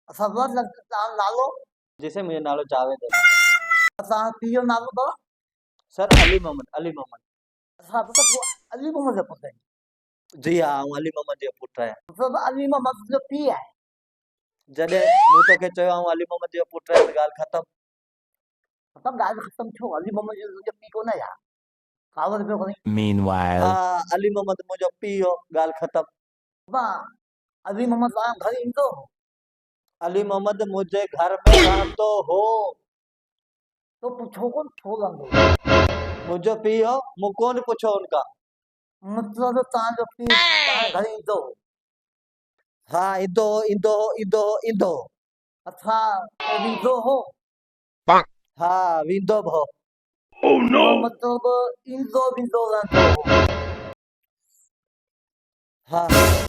सबर नालो जैसे मुझे नालो जावेद है। असां पीओ नालो अथव? सर अली मोहम्मद, अली मोहम्मद। असां पुट अली मोहम्मद जो पुटु आहियूं। जी हाँ, हूं अली मोहम्मद जो पुटु आहियां। मतिलबु अली मोहम्मद जो पीउ आहे। जॾहिं मूं तोखे चयो आऊं अली मोहम्मद जो पुटु आहियां त ॻाल्हि ख़तमु। मतिलबु ॻाल्हि ख़तमु थियो, अली मोहम्मद जो पीउ कोन आहे छा? कावड़ पियो खणी। Meanwhile, हाँ, अली मोहम्मद मुंहिंजो पीउ हो, ॻाल्हि ख़तमु। बाबा अली मोहम्मद तव्हां घर ईंदो? अली मोहम्मद मुंहिंजे घर में रहंदो हो। तो पुछो कोन छो रहंदो? मुंहिंजो पीउ हो, मूं कोन पुछो उनखां। मतिलबु तव्हांजो पीउ तव्हांजे घर ईंदो? हाँ, ईंदो हो, ईंदो हो, ईंदो हो, ईंदो हो। अच्छा पोइ वेंदो हो? हाँ, वेंदो बि हो। मतिलबु ईंदो वेंदो रहंदो हो। हाँ।